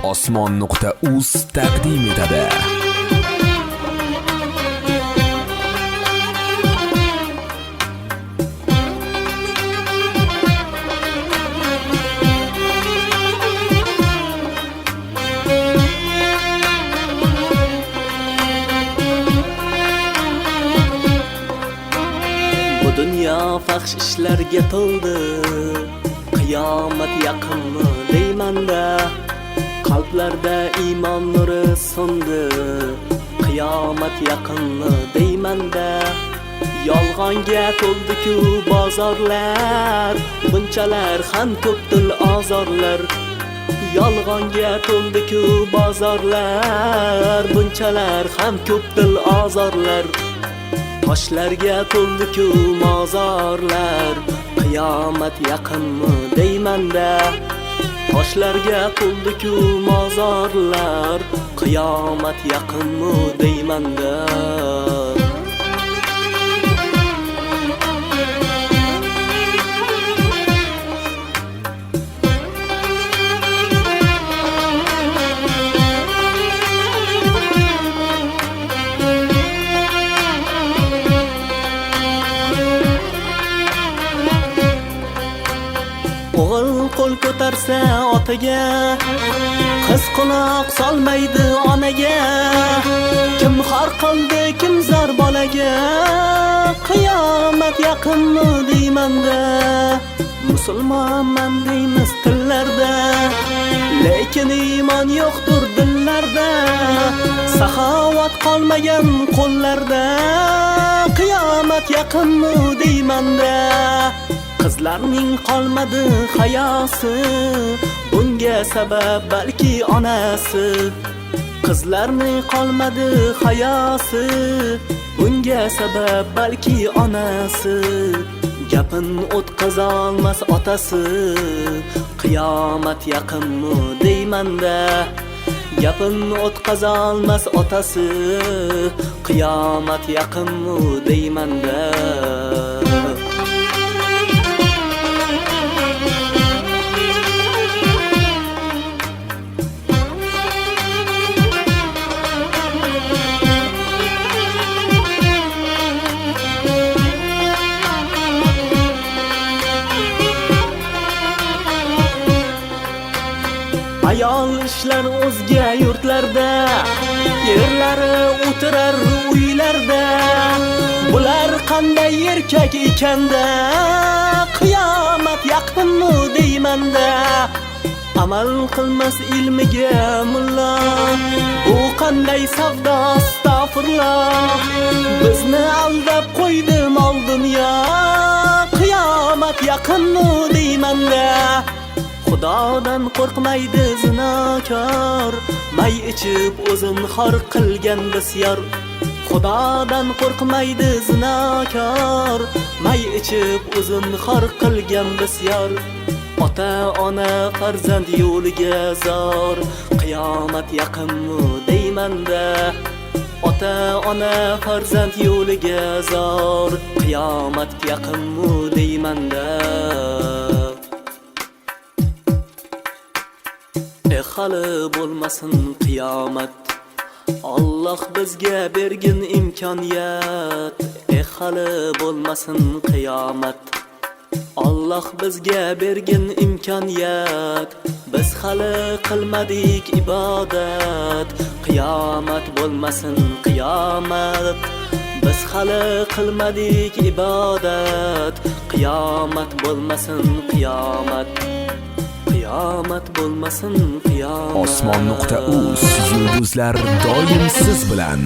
Osmon.uz taqdim etadi. Bu dünya fahş işlerge to'ldi. Qiyomat yaqinmi deymanda, qalblarda iymon nuri so'ndi. Qiyomat yaqinmi deymanda, yolg'onga to'ldi-ku bozorlar, bunchalar ham ko'pdir azorlar. Yolg'onga to'ldi-ku bozorlar, bunchalar ham ko'pdir azorlar. Toshlarga to'ldi-ku mozorlar, qiyomat yaqinmi deymanda. Toshlarga to'ldi-ku mozorlar, qiyomat yaqinmi deymanda. O'g'il qo'l ko'tarsa otaga, qiz quloq solmaydi onaga. Kim xor qildi, kim zor bolaga, qiyomat yaqinmi deymanda. Musulmonman deymiz tillarda, lekin iymon yo'qdir dillarda. Saxovat qolmagan qo'llarda, qiyomat yaqinmi deymanda. Qizlarning qolmadi hayosi, bunga sabab balki onasi. Qizlarning qolmadi hayosi, bunga sabab balki onasi. Gapin o'tkazolmas otasi, qiyomat yaqinmi deymanda. Gapin o'tkazolmas otasi, qiyomat yaqinmi deymanda. Ayol ishlar o'zga yurtlarda, erlari o'tirar uylarda. Bular qanday erkak ekanda, qiyomat yaqinmi deymanda. Amal qilmas ilmiga mulla, u qanday savdo astag'firullah. Bizni aldab qo'ydi mol dunyo, qiyomat yaqinmi deymanda. Xudodan qo'rqmaydi zinokor, may ichib o'zin xor qilgan bisyor. Xudodan qo'rqmaydi zinokor, may ichib o'zin xor qilgan bisyor. Ota ona farzand yo'liga zor, qiyomat yaqinmi deymanda. Ota ona farzand yo'liga zor, qiyomat yaqinmi deymanda. Hali bo'lmasin qiyomat, Alloh bizga bergin imkoniyat. Hali bo'lmasin qiyomat, Alloh bizga bergin imkoniyat. Biz hali qilmadik ibodat, qiyomat bo'lmasin qiyomat. Biz hali qilmadik ibodat, qiyomat bo'lmasin qiyomat. Qiyomat bo'lmasin qiyomat. Osmon.uz yulduzlar doim siz bilan.